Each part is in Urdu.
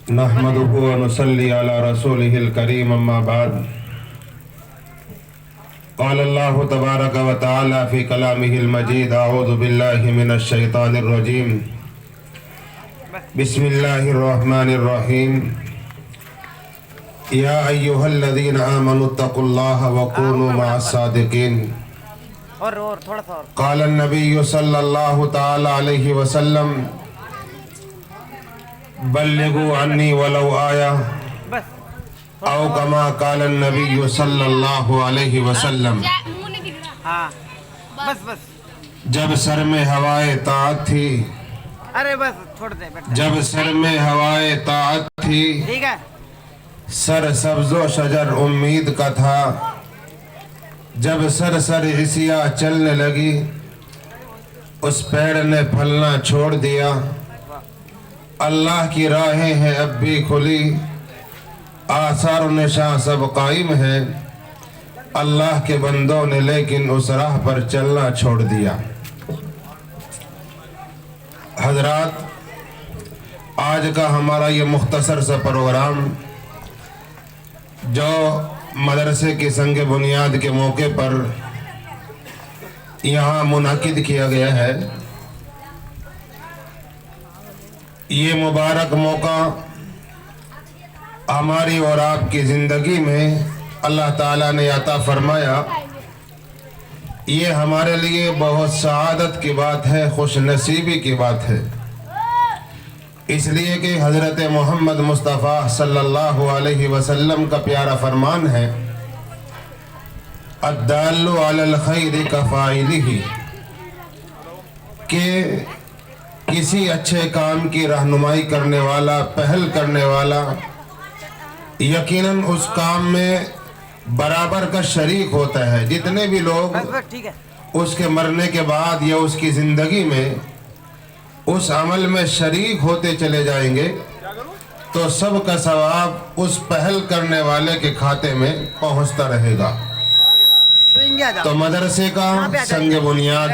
نحمده ونصلي على رسوله الكريم أما بعد قال الله تبارك وتعالى في كلامه المجيد أعوذ بالله من الشيطان الرجيم بسم الله الرحمن الرحيم يا أيها الذين آمنوا اتقوا الله وكونوا مع الصادقين قال النبي صلى الله تعالى عليه وسلم بلغوا عني ولو آية او کما قال النبی صلی اللہ علیہ وسلم جب سر میں ہوائے طاعت تھی جب سر میں ہوائے طاعت تھی سر سبز و شجر امید کا تھا جب سر عصیاں چلنے لگی اس پیڑ نے پھلنا چھوڑ دیا اللہ کی راہیں ہیں اب بھی کھلی آثار و نشاں سب قائم ہیں اللہ کے بندوں نے لیکن اس راہ پر چلنا چھوڑ دیا۔ حضرات، آج کا ہمارا یہ مختصر سا پروگرام جو مدرسے کی سنگ بنیاد کے موقع پر یہاں منعقد کیا گیا ہے، یہ مبارک موقع ہماری اور آپ کی زندگی میں اللہ تعالیٰ نے عطا فرمایا، یہ ہمارے لیے بہت سعادت کی بات ہے، خوش نصیبی کی بات ہے، اس لیے کہ حضرت محمد مصطفیٰ صلی اللہ علیہ وسلم کا پیارا فرمان ہے الدال علی الخیر کفاعلہ، کہ کسی اچھے کام کی رہنمائی کرنے والا، پہل کرنے والا یقیناً اس کام میں برابر کا شریک ہوتا ہے۔ جتنے بھی لوگ اس کے مرنے کے بعد یا اس کی زندگی میں اس عمل میں شریک ہوتے چلے جائیں گے تو سب کا ثواب اس پہل کرنے والے کے کھاتے میں پہنچتا رہے گا۔ تو مدرسے کا سنگ بنیاد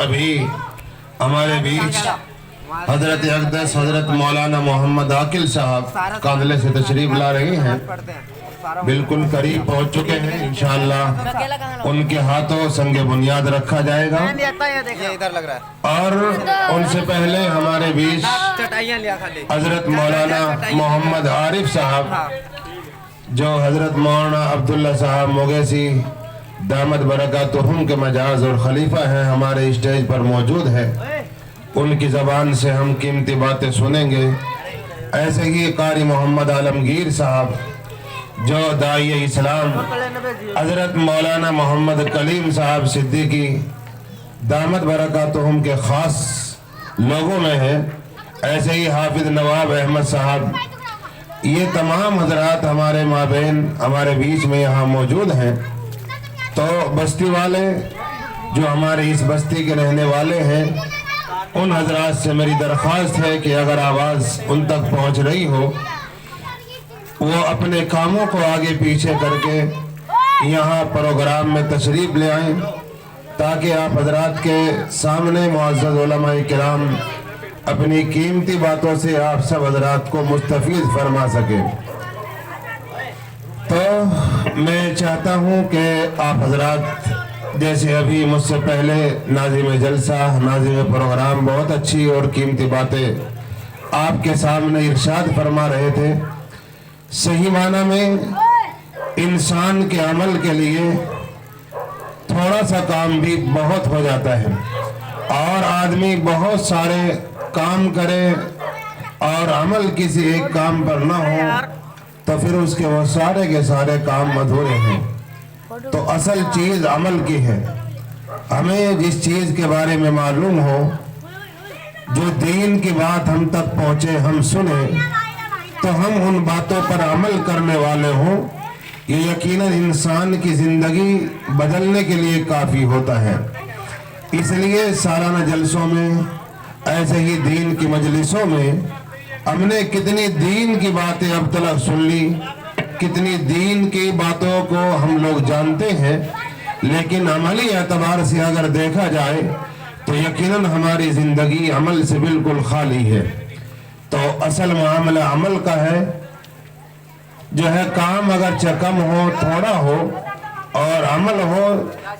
ابھی ہمارے بیچ حضرت اقدس حضرت مولانا محمد عاقل صاحب کاندلے سے تشریف لا رہے ہیں، بالکل قریب پہنچ چکے ہیں، انشاءاللہ ان کے ہاتھوں سنگ بنیاد رکھا جائے گا، اور ان سے پہلے ہمارے بیچ حضرت مولانا محمد عارف صاحب جو حضرت مولانا عبداللہ صاحب موگیسی دامت برکاتہم کے مجاز اور خلیفہ ہیں، ہمارے اسٹیج پر موجود ہے، ان کی زبان سے ہم قیمتی باتیں سنیں گے۔ ایسے ہی قاری محمد عالمگیر صاحب جو داعی اسلام حضرت مولانا محمد کلیم صاحب صدیقی دامت برکاتہم کے خاص لوگوں میں ہیں، ایسے ہی حافظ نواب احمد صاحب، یہ تمام حضرات ہمارے مابین ہمارے بیچ میں یہاں موجود ہیں۔ تو بستی والے جو ہمارے اس بستی کے رہنے والے ہیں، ان حضرات سے میری درخواست ہے کہ اگر آواز ان تک پہنچ رہی ہو وہ اپنے کاموں کو آگے پیچھے کر کے یہاں پروگرام میں تشریف لے آئیں تاکہ آپ حضرات کے سامنے معزز علماء کرام اپنی قیمتی باتوں سے آپ سب حضرات کو مستفید فرما سکیں۔ تو میں چاہتا ہوں کہ آپ حضرات جیسے ابھی مجھ سے پہلے ناظم جلسہ، ناظم پروگرام بہت اچھی اور قیمتی باتیں آپ کے سامنے ارشاد فرما رہے تھے، صحیح معنی میں انسان کے عمل کے لیے تھوڑا سا کام بھی بہت ہو جاتا ہے، اور آدمی بہت سارے کام کرے اور عمل کسی ایک کام پر نہ ہو تو پھر اس کے وہ سارے کے سارے کام ادھورے ہیں۔ تو اصل چیز عمل کی ہے، ہمیں جس چیز کے بارے میں معلوم ہو، جو دین کی بات ہم تک پہنچے، ہم سنیں تو ہم ان باتوں پر عمل کرنے والے ہوں، یہ یقیناً انسان کی زندگی بدلنے کے لیے کافی ہوتا ہے۔ اس لیے سالانہ جلسوں میں، ایسے ہی دین کی مجلسوں میں ہم نے کتنی دین کی باتیں اب تک سن لی، کتنی دین کی باتوں کو ہم لوگ جانتے ہیں، لیکن عملی اعتبار سے اگر دیکھا جائے تو یقیناً ہماری زندگی عمل سے بالکل خالی ہے۔ تو اصل معاملہ عمل کا ہے. جو ہے کام اگرچہ کم ہو تھوڑا ہو اور عمل ہو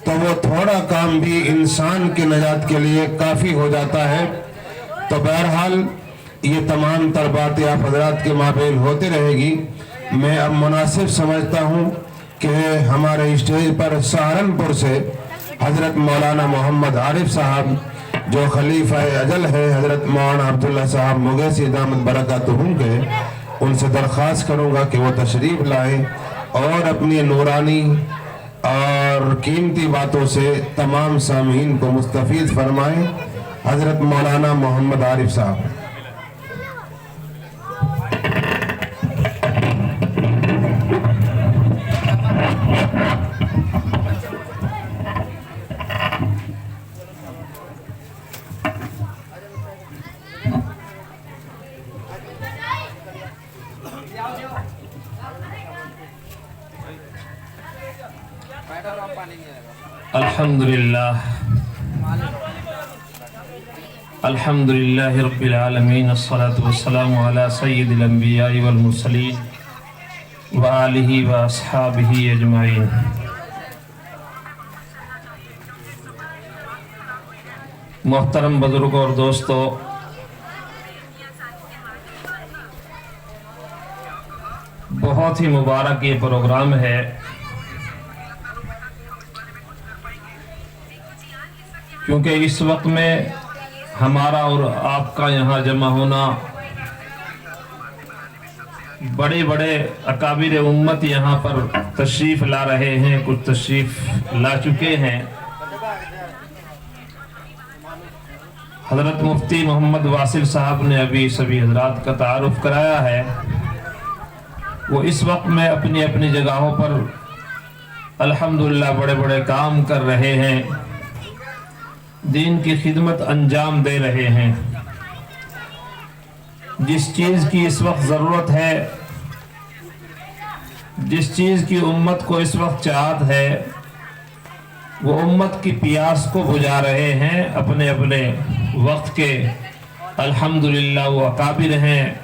تو وہ تھوڑا کام بھی انسان کی نجات کے لیے کافی ہو جاتا ہے. تو بہرحال یہ تمام تر باتیں آپ حضرات کے مابین ہوتی رہے گی. میں اب مناسب سمجھتا ہوں کہ ہمارے اسٹیج پر سہارنپور سے حضرت مولانا محمد عارف صاحب جو خلیفہ اجل ہے حضرت مولانا عبداللہ صاحب مغیثی دامت برکاتہم کے، ان سے درخواست کروں گا کہ وہ تشریف لائیں اور اپنی نورانی اور قیمتی باتوں سے تمام سامعین کو مستفید فرمائیں. حضرت مولانا محمد عارف صاحب. الحمدللہ رب العالمین، الصلاة والسلام علی سید الانبیاء والمرسلین وآلہ واصحابہ اجمعین. محترم بزرگوں اور دوستو، بہت ہی مبارک یہ پروگرام ہے. کیونکہ اس وقت میں ہمارا اور آپ کا یہاں جمع ہونا، بڑے بڑے اکابر امت یہاں پر تشریف لا رہے ہیں، کچھ تشریف لا چکے ہیں. حضرت مفتی محمد واصل صاحب نے ابھی سبھی حضرات کا تعارف کرایا ہے. وہ اس وقت میں اپنی اپنی جگہوں پر الحمدللہ بڑے بڑے کام کر رہے ہیں، دین کی خدمت انجام دے رہے ہیں. جس چیز کی اس وقت ضرورت ہے، جس چیز کی امت کو اس وقت چاہت ہے، وہ امت کی پیاس کو بجھا رہے ہیں اپنے اپنے وقت کے. الحمدللہ وہ اکابر ہیں،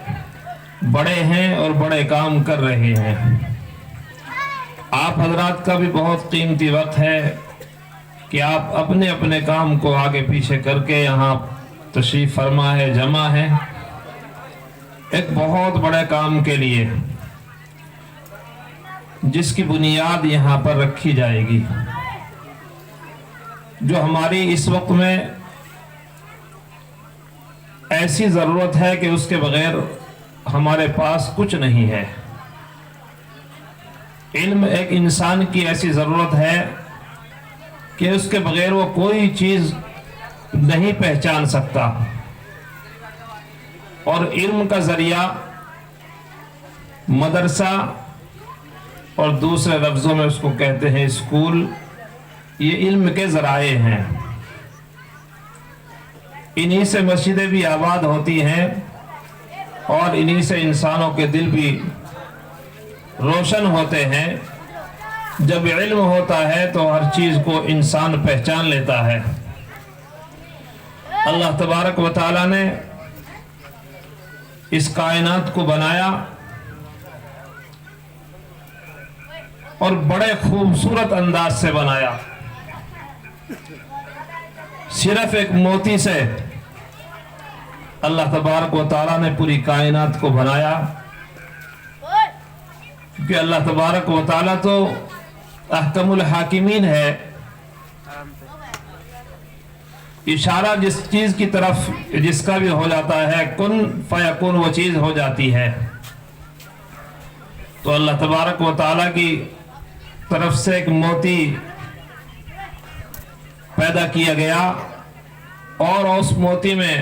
بڑے ہیں اور بڑے کام کر رہے ہیں. آپ حضرات کا بھی بہت قیمتی وقت ہے کہ آپ اپنے اپنے کام کو آگے پیچھے کر کے یہاں تشریف فرما ہے، جمع ہے ایک بہت بڑے کام کے لیے، جس کی بنیاد یہاں پر رکھی جائے گی، جو ہماری اس وقت میں ایسی ضرورت ہے کہ اس کے بغیر ہمارے پاس کچھ نہیں ہے. علم ایک انسان کی ایسی ضرورت ہے کہ اس کے بغیر وہ کوئی چیز نہیں پہچان سکتا. اور علم کا ذریعہ مدرسہ اور دوسرے لفظوں میں اس کو کہتے ہیں اسکول، یہ علم کے ذرائع ہیں. انہی سے مسجدیں بھی آباد ہوتی ہیں اور انہی سے انسانوں کے دل بھی روشن ہوتے ہیں. جب علم ہوتا ہے تو ہر چیز کو انسان پہچان لیتا ہے. اللہ تبارک و تعالیٰ نے اس کائنات کو بنایا اور بڑے خوبصورت انداز سے بنایا. صرف ایک موتی سے اللہ تبارک و تعالیٰ نے پوری کائنات کو بنایا. کیونکہ اللہ تبارک و تعالیٰ تو احکم الحاکمین ہے. اشارہ جس چیز کی طرف جس کا بھی ہو جاتا ہے، کن فیکون، وہ چیز ہو جاتی ہے. تو اللہ تبارک و تعالیٰ کی طرف سے ایک موتی پیدا کیا گیا اور اس موتی میں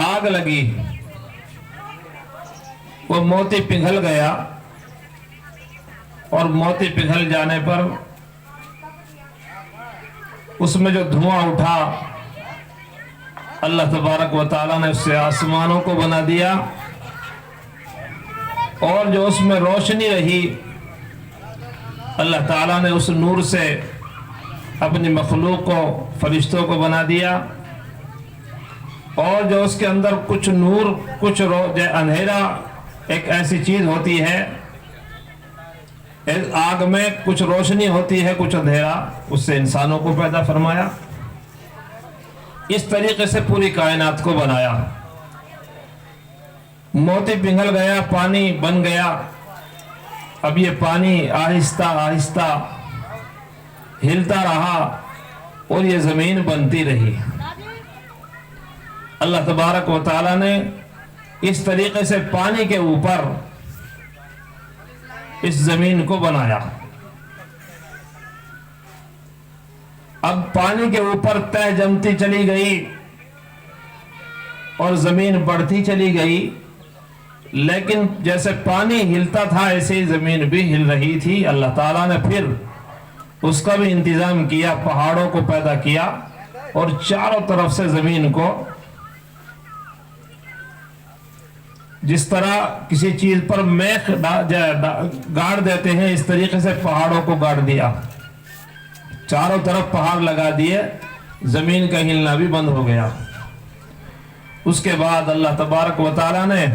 آگ لگی، وہ موتی پگھل گیا اور موتی پگھل جانے پر اس میں جو دھواں اٹھا، اللہ تبارک و تعالیٰ نے اس سے آسمانوں کو بنا دیا اور جو اس میں روشنی رہی، اللہ تعالیٰ نے اس نور سے اپنی مخلوق کو، فرشتوں کو بنا دیا. اور جو اس کے اندر کچھ نور کچھ اندھیرا ایک ایسی چیز ہوتی ہے، آگ میں کچھ روشنی ہوتی ہے کچھ اندھیرا، اس سے انسانوں کو پیدا فرمایا، اس طریقے سے پوری کائنات کو بنایا۔ موتی پگھل گیا، پانی بن گیا، اب یہ پانی آہستہ آہستہ ہلتا رہا اور یہ زمین بنتی رہی۔ اللہ تبارک و تعالی نے اس طریقے سے پانی کے اوپر اس زمین کو بنایا۔ اب پانی کے اوپر تہ جمتی چلی گئی اور زمین بڑھتی چلی گئی، لیکن جیسے پانی ہلتا تھا ایسے ہی زمین بھی ہل رہی تھی۔ اللہ تعالیٰ نے پھر اس کا بھی انتظام کیا، پہاڑوں کو پیدا کیا اور چاروں طرف سے زمین کو جس طرح کسی چیز پر میخ گاڑ دیتے ہیں اس طریقے سے پہاڑوں کو گاڑ دیا، چاروں طرف پہاڑ لگا دیے، زمین کا ہلنا بھی بند ہو گیا۔ اس کے بعد اللہ تبارک و تعالیٰ نے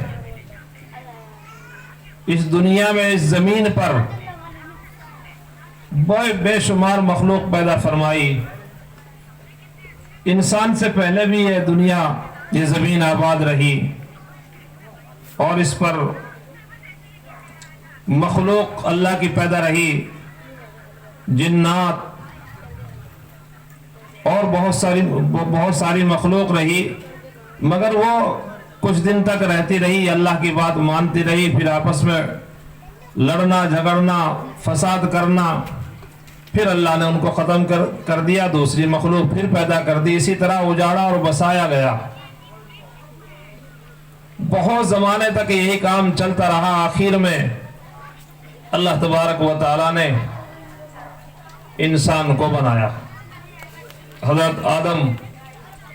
اس دنیا میں اس زمین پر بے شمار مخلوق پیدا فرمائی۔ انسان سے پہلے بھی یہ دنیا یہ زمین آباد رہی اور اس پر مخلوق اللہ کی پیدا رہی، جنات اور بہت ساری مخلوق رہی، مگر وہ کچھ دن تک رہتی رہی، اللہ کی بات مانتی رہی، پھر آپس میں لڑنا جھگڑنا فساد کرنا، پھر اللہ نے ان کو ختم کر دیا، دوسری مخلوق پھر پیدا کر دی، اسی طرح اجاڑا اور بسایا گیا۔ بہت زمانے تک یہی کام چلتا رہا، آخر میں اللہ تبارک و تعالیٰ نے انسان کو بنایا۔ حضرت آدم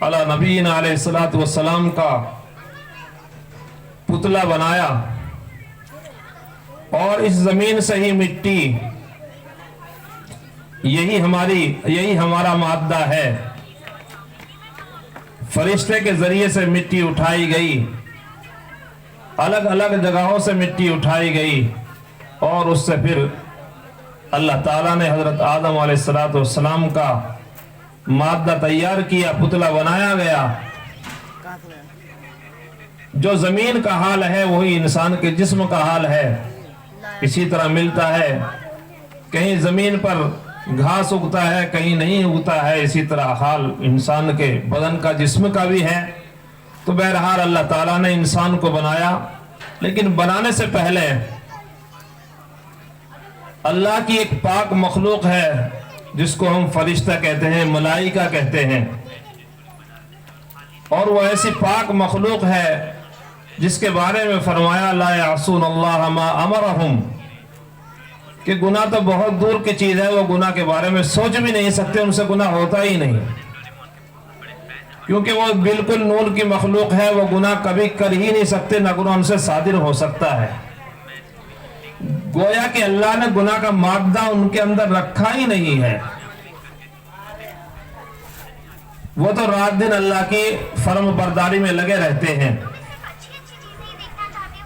علی نبینا علیہ السلام کا پتلا بنایا اور اس زمین سے ہی مٹی، یہی ہمارا مادہ ہے، فرشتے کے ذریعے سے مٹی اٹھائی گئی، الگ الگ جگہوں سے مٹی اٹھائی گئی اور اس سے پھر اللہ تعالیٰ نے حضرت آدم علیہ السلام کا مادہ تیار کیا، پتلا بنایا گیا۔ جو زمین کا حال ہے وہی انسان کے جسم کا حال ہے، اسی طرح ملتا ہے، کہیں زمین پر گھاس اگتا ہے کہیں نہیں اگتا ہے، اسی طرح حال انسان کے بدن کا جسم کا بھی ہے۔ تو بہرحال اللہ تعالیٰ نے انسان کو بنایا، لیکن بنانے سے پہلے اللہ کی ایک پاک مخلوق ہے جس کو ہم فرشتہ کہتے ہیں، ملائکہ کہتے ہیں، اور وہ ایسی پاک مخلوق ہے جس کے بارے میں فرمایا لا یعصون اللہ ما امرہم، کہ گناہ تو بہت دور کی چیز ہے، وہ گناہ کے بارے میں سوچ بھی نہیں سکتے، ان سے گناہ ہوتا ہی نہیں، کیونکہ وہ بالکل نور کی مخلوق ہے، وہ گناہ کبھی کر ہی نہیں سکتے، نہ گناہ ان سے صادر ہو سکتا ہے۔ گویا کہ اللہ نے گناہ کا مادہ ان کے اندر رکھا ہی نہیں ہے، وہ تو رات دن اللہ کی فرم برداری میں لگے رہتے ہیں۔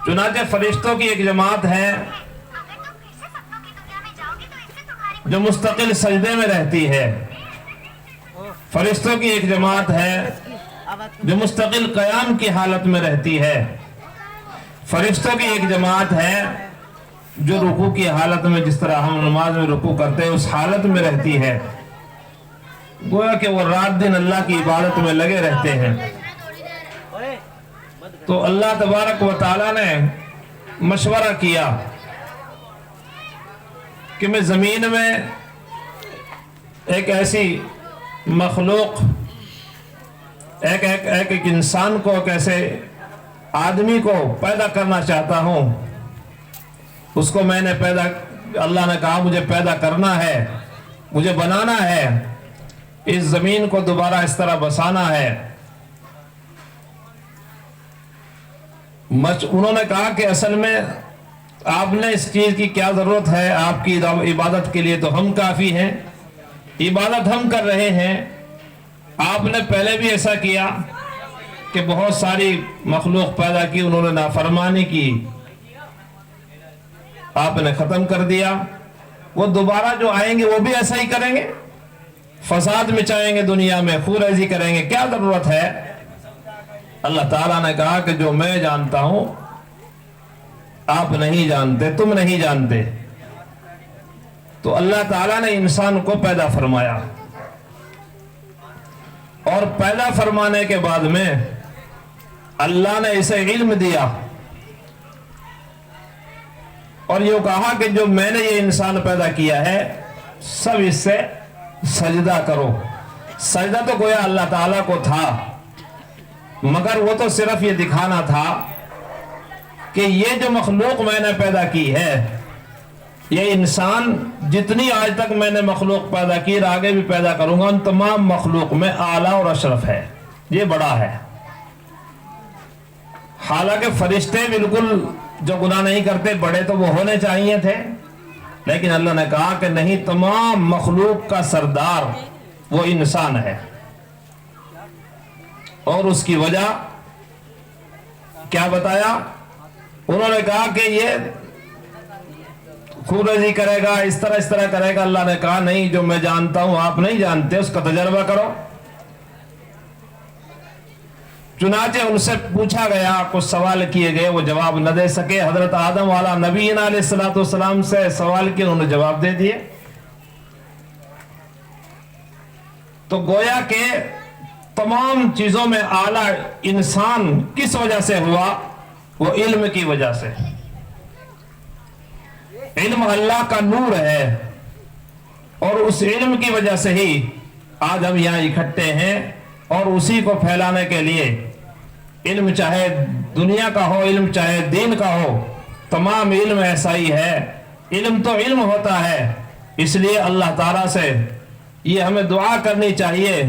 چنانچہ فرشتوں کی ایک جماعت ہے جو مستقل سجدے میں رہتی ہے، فرشتوں کی ایک جماعت ہے جو مستقل قیام کی حالت میں رہتی ہے، فرشتوں کی ایک جماعت ہے جو رکوع کی حالت میں، جس طرح ہم نماز میں رکوع کرتے ہیں اس حالت میں رہتی ہے۔ گویا کہ وہ رات دن اللہ کی عبادت میں لگے رہتے ہیں۔ تو اللہ تبارک و تعالیٰ نے مشورہ کیا کہ میں زمین میں ایک ایسی مخلوق، ایک انسان کو، ایک ایسے آدمی کو پیدا کرنا چاہتا ہوں۔ اس کو میں نے اللہ نے کہا مجھے پیدا کرنا ہے، مجھے بنانا ہے، اس زمین کو دوبارہ اس طرح بسانا ہے۔ انہوں نے کہا کہ اصل میں آپ نے اس چیز کی کیا ضرورت ہے، آپ کی عبادت کے لیے تو ہم کافی ہیں، عبادت ہم کر رہے ہیں، آپ نے پہلے بھی ایسا کیا، کہ بہت ساری مخلوق پیدا کی، انہوں نے نافرمانی کی، آپ نے ختم کر دیا، وہ دوبارہ جو آئیں گے وہ بھی ایسا ہی کریں گے، فساد مچائیں گے دنیا میں، خونریزی کریں گے، کیا ضرورت ہے؟ اللہ تعالیٰ نے کہا کہ جو میں جانتا ہوں آپ نہیں جانتے، تم نہیں جانتے۔ تو اللہ تعالیٰ نے انسان کو پیدا فرمایا، اور پیدا فرمانے کے بعد میں اللہ نے اسے علم دیا اور یہ کہا کہ جو میں نے یہ انسان پیدا کیا ہے سب اس سے سجدہ کرو۔ سجدہ تو گویا اللہ تعالیٰ کو تھا، مگر وہ تو صرف یہ دکھانا تھا کہ یہ جو مخلوق میں نے پیدا کی ہے، یہ انسان جتنی آج تک میں نے مخلوق پیدا کی اور آگے بھی پیدا کروں گا، ان تمام مخلوق میں اعلیٰ اور اشرف ہے، یہ بڑا ہے۔ حالانکہ فرشتے بالکل جو گناہ نہیں کرتے، بڑے تو وہ ہونے چاہیے تھے، لیکن اللہ نے کہا کہ نہیں، تمام مخلوق کا سردار وہ انسان ہے۔ اور اس کی وجہ کیا بتایا؟ انہوں نے کہا کہ یہ خونریزی کرے گا، اس طرح کرے گا۔ اللہ نے کہا نہیں، جو میں جانتا ہوں آپ نہیں جانتے، اس کا تجربہ کرو۔ چنانچہ ان سے پوچھا گیا، کچھ سوال کیے گئے، وہ جواب نہ دے سکے۔ حضرت آدم والا نبینا علیہ السلام سے سوال کیے، انہوں نے جواب دے دیے۔ تو گویا کہ تمام چیزوں میں اعلیٰ انسان کس وجہ سے ہوا؟ وہ علم کی وجہ سے۔ علم اللہ کا نور ہے، اور اس علم کی وجہ سے ہی آج ہم یہاں اکٹھے ہیں، اور اسی کو پھیلانے کے لیے علم چاہے دنیا کا ہو، علم چاہے دین کا ہو، تمام علم ایسا ہی ہے۔ علم تو علم ہوتا ہے، اس لیے اللہ تعالیٰ سے یہ ہمیں دعا کرنی چاہیے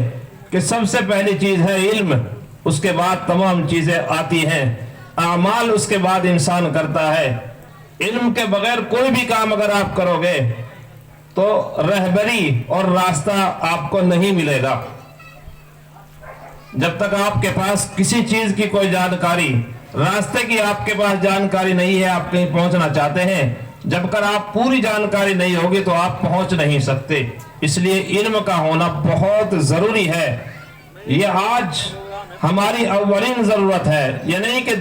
کہ سب سے پہلی چیز ہے علم، اس کے بعد تمام چیزیں آتی ہیں، اعمال اس کے بعد انسان کرتا ہے۔ علم کے بغیر کوئی بھی کام اگر آپ کرو گے تو رہبری اور راستہ آپ کو نہیں ملے گا۔ جب تک آپ کے پاس کسی چیز کی کوئی جانکاری، راستے کی آپ کے پاس جانکاری نہیں ہے، آپ کہیں پہنچنا چاہتے ہیں، جب تک آپ پوری جانکاری نہیں ہوگی تو آپ پہنچ نہیں سکتے۔ اس لیے علم کا ہونا بہت ضروری ہے۔ یہ آج ہماری اولین ضرورت ہے، یہ نہیں کہ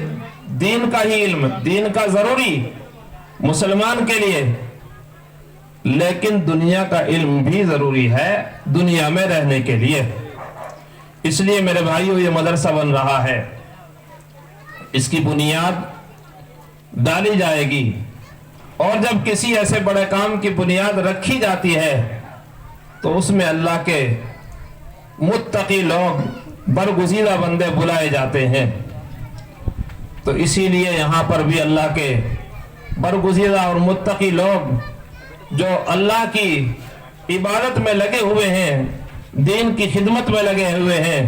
دین کا ہی علم، دین کا ضروری مسلمان کے لیے، لیکن دنیا کا علم بھی ضروری ہے دنیا میں رہنے کے لیے۔ اس لیے میرے بھائیو، یہ مدرسہ بن رہا ہے، اس کی بنیاد ڈالی جائے گی، اور جب کسی ایسے بڑے کام کی بنیاد رکھی جاتی ہے تو اس میں اللہ کے متقی لوگ، برگزیدہ بندے بلائے جاتے ہیں۔ تو اسی لیے یہاں پر بھی اللہ کے برگزیدہ اور متقی لوگ جو اللہ کی عبادت میں لگے ہوئے ہیں، دین کی خدمت میں لگے ہوئے ہیں،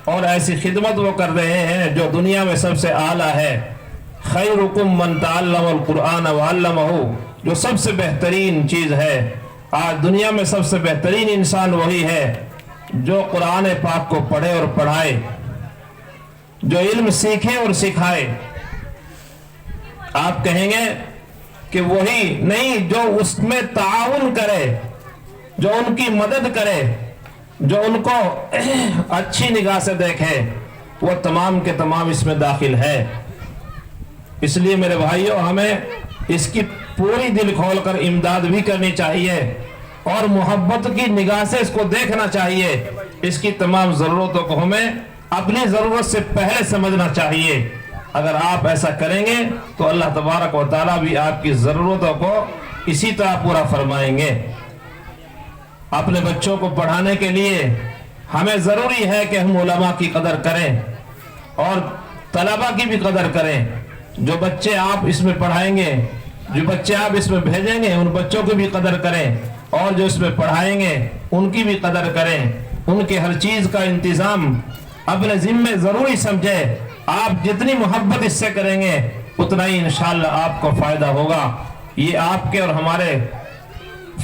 اور ایسی خدمت وہ کر رہے ہیں جو دنیا میں سب سے اعلیٰ ہے۔ خیرکم من تعلم القرآن وعلمہ، جو سب سے بہترین چیز ہے۔ آج دنیا میں سب سے بہترین انسان وہی ہے جو قرآن پاک کو پڑھے اور پڑھائے، جو علم سیکھے اور سکھائے۔ آپ کہیں گے کہ وہی نہیں، جو اس میں تعاون کرے، جو ان کی مدد کرے، جو ان کو اچھی نگاہ سے دیکھے، وہ تمام کے تمام اس میں داخل ہے۔ اس لیے میرے بھائیوں، ہمیں اس کی پوری دل کھول کر امداد بھی کرنی چاہیے، اور محبت کی نگاہ سے اس کو دیکھنا چاہیے۔ اس کی تمام ضرورتوں کو ہمیں اپنی ضرورت سے پہلے سمجھنا چاہیے۔ اگر آپ ایسا کریں گے تو اللہ تبارک و تعالیٰ بھی آپ کی ضرورتوں کو اسی طرح پورا فرمائیں گے۔ اپنے بچوں کو پڑھانے کے لیے ہمیں ضروری ہے کہ ہم علماء کی قدر کریں اور طلباء کی بھی قدر کریں۔ جو بچے آپ اس میں پڑھائیں گے، جو بچے آپ اس میں بھیجیں گے، ان بچوں کی بھی قدر کریں، اور جو اس میں پڑھائیں گے ان کی بھی قدر کریں۔ ان کے ہر چیز کا انتظام اپنے ذمے ضروری سمجھے۔ آپ جتنی محبت اس سے کریں گے اتنا ہی انشاءاللہ آپ کو فائدہ ہوگا۔ یہ آپ کے اور ہمارے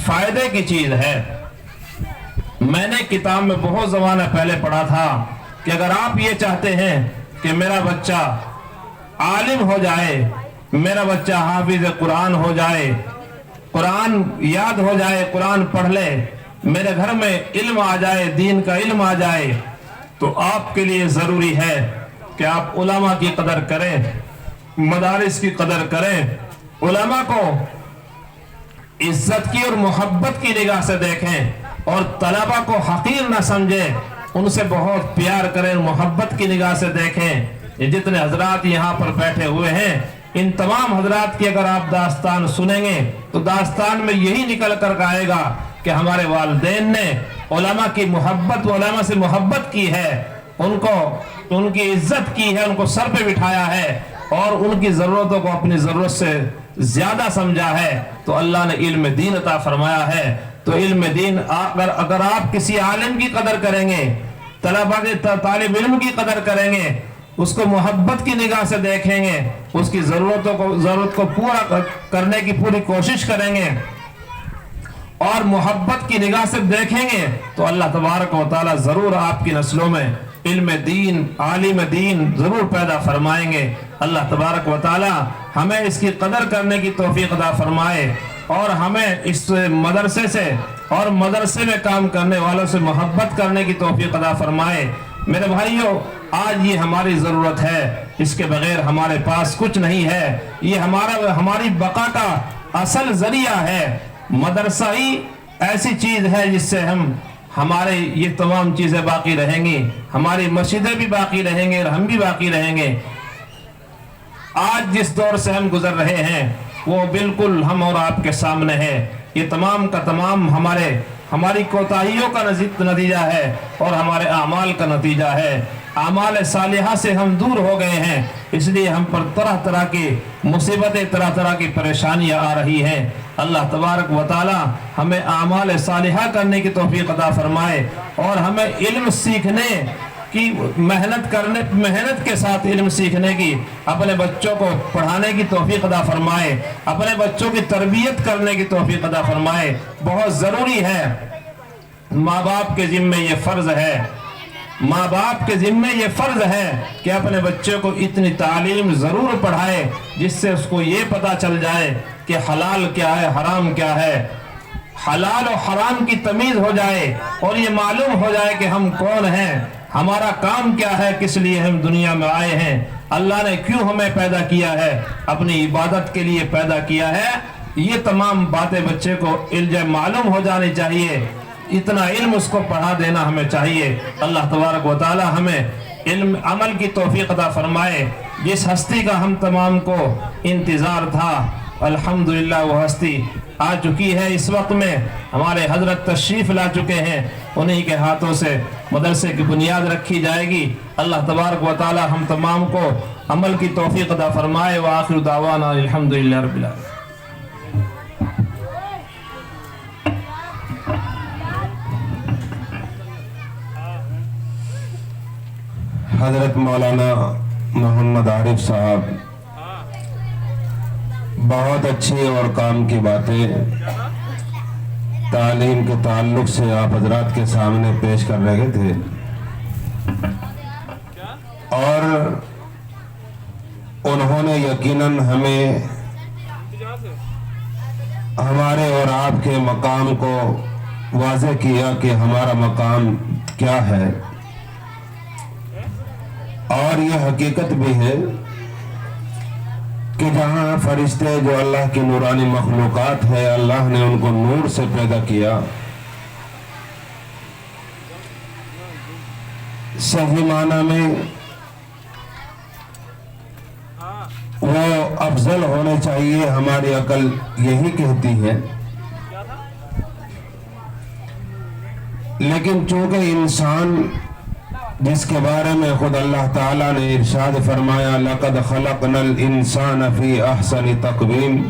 فائدے کی چیز ہے۔ میں نے کتاب میں بہت زمانہ پہلے پڑھا تھا کہ اگر آپ یہ چاہتے ہیں کہ میرا بچہ عالم ہو جائے, میرا بچہ حافظ قرآن ہو جائے, قرآن یاد ہو جائے, قرآن پڑھ لے, میرے گھر میں علم آ جائے, دین کا علم آ جائے, تو آپ کے لیے ضروری ہے کہ آپ علماء کی قدر کریں, مدارس کی قدر کریں, علماء کو عزت کی اور محبت کی نگاہ سے دیکھیں, اور طلبہ کو حقیر نہ سمجھیں, ان سے بہت پیار کریں, محبت کی نگاہ سے دیکھیں. یہ جتنے حضرات یہاں پر بیٹھے ہوئے ہیں, ان تمام حضرات کی اگر آپ داستان سنیں گے تو داستان میں یہی نکل کر آئے گا کہ ہمارے والدین نے علماء کی محبت, علماء سے محبت کی ہے, ان کی عزت کی ہے, ان کو سر پہ بٹھایا ہے, اور ان کی ضرورتوں کو اپنی ضرورت سے زیادہ سمجھا ہے, تو اللہ نے علم دین عطا فرمایا ہے. تو علم دین اگر آپ کسی عالم کی قدر کریں گے, طلبہ کے طالب علم کی قدر کریں گے, اس کو محبت کی نگاہ سے دیکھیں گے, اس کی ضرورت کو پورا کرنے کی پوری کوشش کریں گے, اور محبت کی نگاہ سے دیکھیں گے, تو اللہ تبارک و تعالی ضرور آپ کی نسلوں میں علم دین, عالم دین ضرور پیدا فرمائیں گے. اللہ تبارک و تعالی ہمیں اس کی قدر کرنے کی توفیق عطا فرمائے, اور ہمیں اس مدرسے سے اور مدرسے میں کام کرنے والوں سے محبت کرنے کی توفیق عطا فرمائے. میرے بھائیوں, آج یہ ہماری ضرورت ہے, اس کے بغیر ہمارے پاس کچھ نہیں ہے. یہ ہماری بقا کا اصل ذریعہ ہے. مدرسہ ہی ایسی چیز ہے جس سے ہمارے یہ تمام چیزیں باقی رہیں گی, ہماری مسجدیں بھی باقی رہیں گے, اور ہم بھی باقی رہیں گے. آج جس دور سے ہم گزر رہے ہیں وہ بالکل ہم اور آپ کے سامنے ہے. یہ تمام کا تمام ہماری کوتاہیوں کا نتیجہ ہے, اور ہمارے اعمال کا نتیجہ ہے. اعمال صالحہ سے ہم دور ہو گئے ہیں, اس لیے ہم پر طرح طرح کی مصیبتیں, طرح طرح کی پریشانیاں آ رہی ہیں. اللہ تبارک و تعالی ہمیں اعمال صالحہ کرنے کی توفیق عطا فرمائے, اور ہمیں علم سیکھنے کی محنت کے ساتھ علم سیکھنے کی, اپنے بچوں کو پڑھانے کی توفیق عطا فرمائے, اپنے بچوں کی تربیت کرنے کی توفیق عطا فرمائے. بہت ضروری ہے, ماں باپ کے ذمے یہ فرض ہے, ماں باپ کے ذمے یہ فرض ہے کہ اپنے بچے کو اتنی تعلیم ضرور پڑھائے جس سے اس کو یہ پتہ چل جائے کہ حلال کیا ہے, حرام کیا ہے, حلال و حرام کی تمیز ہو جائے, اور یہ معلوم ہو جائے کہ ہم کون ہیں, ہمارا کام کیا ہے, کس لیے ہم دنیا میں آئے ہیں, اللہ نے کیوں ہمیں پیدا کیا ہے, اپنی عبادت کے لیے پیدا کیا ہے. یہ تمام باتیں بچے کو علم معلوم ہو جانی چاہیے, اتنا علم اس کو پڑھا دینا ہمیں چاہیے. اللہ تبارک و تعالی ہمیں علم عمل کی توفیق عطا فرمائے. جس ہستی کا ہم تمام کو انتظار تھا, الحمدللہ وہ ہستی آ چکی ہے. اس وقت میں ہمارے حضرت تشریف لا چکے ہیں, انہی کے ہاتھوں سے مدرسے کی بنیاد رکھی جائے گی. اللہ تبارک و تعالی ہم تمام کو عمل کی توفیق عطا فرمائے. وآخر دعوانا الحمدللہ رب العالمین. حضرت مولانا محمد عارف صاحب بہت اچھی اور کام کی باتیں تعلیم کے تعلق سے آپ حضرات کے سامنے پیش کر رہے تھے, اور انہوں نے یقیناً ہمیں ہمارے اور آپ کے مقام کو واضح کیا کہ ہمارا مقام کیا ہے. اور یہ حقیقت بھی ہے کہ جہاں فرشتے جو اللہ کی نورانی مخلوقات ہے, اللہ نے ان کو نور سے پیدا کیا, صحیح معنی میں وہ افضل ہونے چاہیے, ہماری عقل یہی کہتی ہے. لیکن چونکہ انسان جس کے بارے میں خود اللہ تعالیٰ نے ارشاد فرمایا لَقَدْ خَلَقْنَا الْإِنسَانَ فِي أَحْسَنِ تَقْوِيمٍ,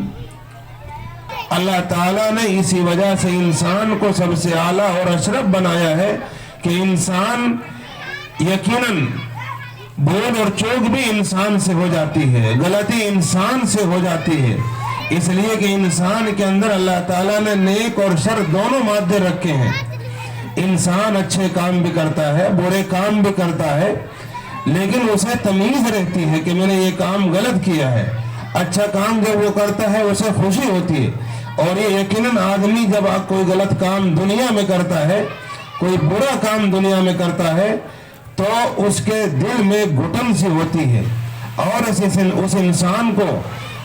اللہ تعالیٰ نے اسی وجہ سے انسان کو سب سے اعلیٰ اور اشرف بنایا ہے کہ انسان یقیناً بھول اور چوک بھی انسان سے ہو جاتی ہے, غلطی انسان سے ہو جاتی ہے. اس لیے کہ انسان کے اندر اللہ تعالیٰ نے نیک اور شر دونوں مادے رکھے ہیں. انسان اچھے کام بھی کرتا ہے, برے کام بھی کرتا ہے, لیکن اسے تمیز رہتی ہے کہ میں نے یہ کام غلط کیا ہے. اچھا کام جب وہ کرتا ہے اسے خوشی ہوتی ہے. اور یہ یقیناً آدمی جب کوئی غلط کام دنیا میں کرتا ہے, کوئی برا کام دنیا میں کرتا ہے, تو اس کے دل میں گھٹن سی ہوتی ہے, اور اس انسان کو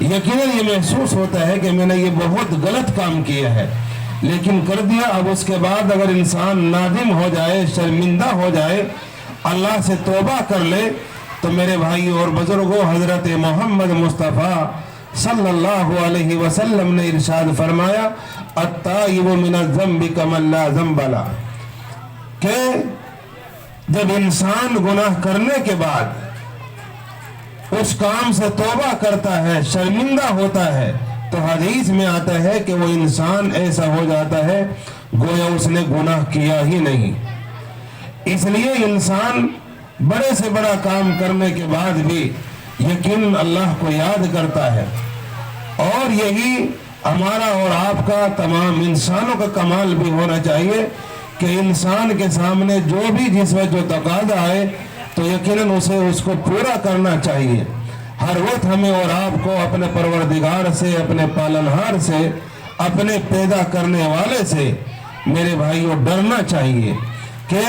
یقیناً یہ محسوس ہوتا ہے کہ میں نے یہ بہت غلط کام کیا ہے, لیکن کر دیا. اب اس کے بعد اگر انسان نادم ہو جائے, شرمندہ ہو جائے, اللہ سے توبہ کر لے, تو میرے بھائی اور بزرگوں, حضرت محمد مصطفیٰ صلی اللہ علیہ وسلم نے ارشاد فرمایا, التائب من الذنب کمن لا ذنب لہ, کہ جب انسان گناہ کرنے کے بعد اس کام سے توبہ کرتا ہے, شرمندہ ہوتا ہے, تو حدیث میں آتا ہے کہ وہ انسان ایسا ہو جاتا ہے گویا اس نے گناہ کیا ہی نہیں. اس لیے انسان بڑے سے بڑا کام کرنے کے بعد بھی یقیناً اللہ کو یاد کرتا ہے. اور یہی ہمارا اور آپ کا, تمام انسانوں کا کمال بھی ہونا چاہیے کہ انسان کے سامنے جو بھی جس وقت جو تقاضا آئے تو یقیناً اسے اس کو پورا کرنا چاہیے. ہر وقت ہمیں اور آپ کو اپنے پروردگار سے, اپنے پالنہار سے, اپنے پیدا کرنے والے سے میرے بھائیوں ڈرنا چاہیے کہ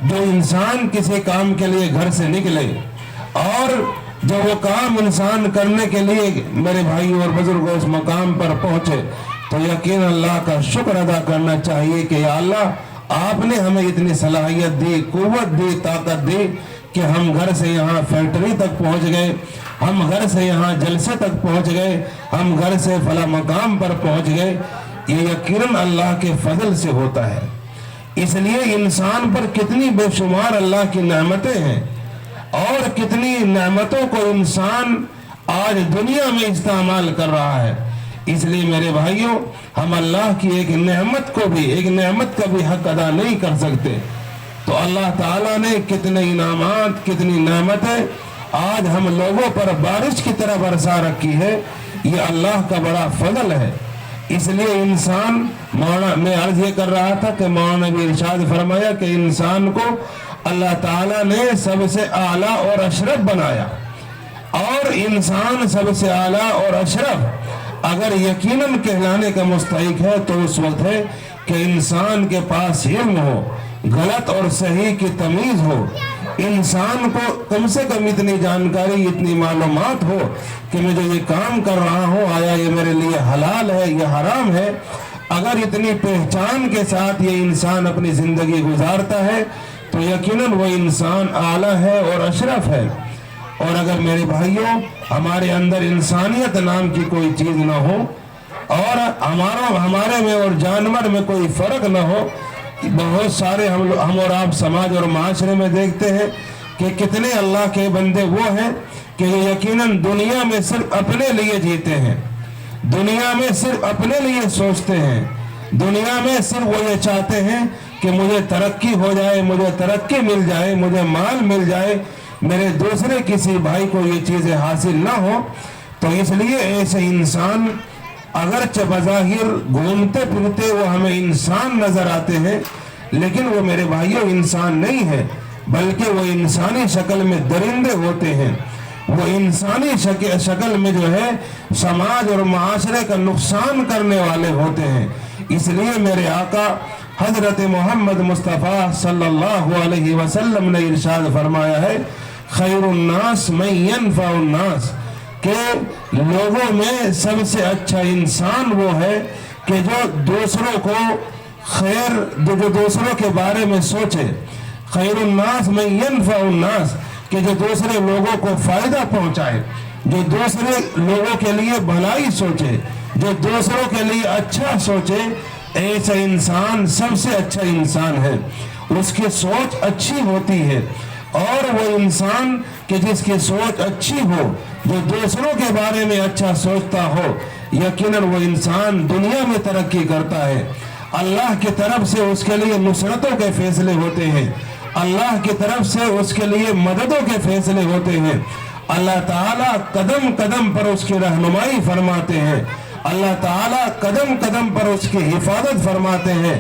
جو انسان کسی کام کے لیے گھر سے نکلے اور جب وہ کام انسان کرنے کے لیے میرے بھائیوں اور بزرگوں اس مقام پر پہنچے تو یقیناً اللہ کا شکر ادا کرنا چاہیے کہ یا اللہ آپ نے ہمیں اتنی صلاحیت دی, قوت دی, طاقت دی کہ ہم گھر سے یہاں فیکٹری تک پہنچ گئے, ہم گھر سے یہاں جلسے تک پہنچ گئے, ہم گھر سے فلاں مقام پر پہنچ گئے. یہ یقیناً اللہ کے فضل سے ہوتا ہے. اس لیے انسان پر کتنی بے شمار اللہ کی نعمتیں ہیں اور کتنی نعمتوں کو انسان آج دنیا میں استعمال کر رہا ہے. اس لیے میرے بھائیوں, ہم اللہ کی ایک نعمت کو بھی, ایک نعمت کا بھی حق ادا نہیں کر سکتے. تو اللہ تعالیٰ نے کتنے انعامات, کتنی نعمتیں آج ہم لوگوں پر بارش کی طرح برسا رکھی ہے. یہ اللہ کا بڑا فضل ہے. اس لیے انسان, میں عرض یہ کر رہا تھا کہ مولانا نے ارشاد فرمایا کہ انسان کو اللہ تعالیٰ نے سب سے اعلیٰ اور اشرف بنایا, اور انسان سب سے اعلیٰ اور اشرف اگر یقیناً کہلانے کا مستحق ہے تو اس وقت ہے کہ انسان کے پاس علم ہو, غلط اور صحیح کی تمیز ہو, انسان کو کم سے کم اتنی جانکاری, اتنی معلومات ہو کہ میں جو یہ کام کر رہا ہوں آیا یہ میرے لیے حلال ہے یا حرام ہے. اگر اتنی پہچان کے ساتھ یہ انسان اپنی زندگی گزارتا ہے تو یقیناً وہ انسان اعلیٰ ہے اور اشرف ہے. اور اگر میرے بھائیوں ہمارے اندر انسانیت نام کی کوئی چیز نہ ہو اور ہمارے میں اور جانور میں کوئی فرق نہ ہو, بہت سارے ہم اور آپ سماج اور معاشرے میں دیکھتے ہیں کہ کتنے اللہ کے بندے وہ ہیں کہ یہ یقیناً دنیا میں صرف اپنے لیے جیتے ہیں, دنیا میں صرف اپنے لیے سوچتے ہیں, دنیا میں صرف وہ یہ چاہتے ہیں کہ مجھے ترقی ہو جائے, مجھے ترقی مل جائے, مجھے مال مل جائے, میرے دوسرے کسی بھائی کو یہ چیزیں حاصل نہ ہو. تو اس لیے ایسے انسان اگرچہ بظاہر گھومتے پھرتے وہ ہمیں انسان نظر آتے ہیں, لیکن وہ میرے بھائیوں انسان نہیں ہے, بلکہ وہ انسانی شکل میں درندے ہوتے ہیں. وہ انسانی شکل میں جو ہے سماج اور معاشرے کا نقصان کرنے والے ہوتے ہیں. اس لیے میرے آقا حضرت محمد مصطفیٰ صلی اللہ علیہ وسلم نے ارشاد فرمایا ہے, خیر الناس من ينفع الناس, کہ لوگوں میں سب سے اچھا انسان وہ ہے کہ جو دوسروں کو خیر, جو دوسروں کے بارے میں سوچے. خیر الناس من ينفع الناس, کہ جو دوسرے لوگوں کو فائدہ پہنچائے, جو دوسرے لوگوں کے لیے بھلائی سوچے, جو دوسروں کے لیے اچھا سوچے, ایسا انسان سب سے اچھا انسان ہے. اس کی سوچ اچھی ہوتی ہے. اور وہ انسان کہ جس کی سوچ اچھی ہو, جو دوسروں کے بارے میں اچھا سوچتا ہو, یقیناً وہ انسان دنیا میں ترقی کرتا ہے. اللہ کی طرف سے اس کے لیے نصرتوں کے فیصلے ہوتے ہیں, اللہ کی طرف سے اس کے لیے مددوں کے فیصلے ہوتے ہیں. اللہ تعالیٰ قدم قدم پر اس کی رہنمائی فرماتے ہیں, اللہ تعالیٰ قدم قدم پر اس کی حفاظت فرماتے ہیں,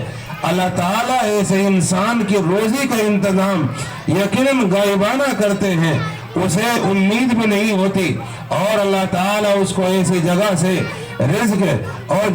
اللہ تعالیٰ ایسے انسان کی روزی کا انتظام یقیناً غائبانہ کرتے ہیں، اسے امید بھی نہیں ہوتی، اور اللہ تعالیٰ اس کو ایسی جگہ سے رزق اور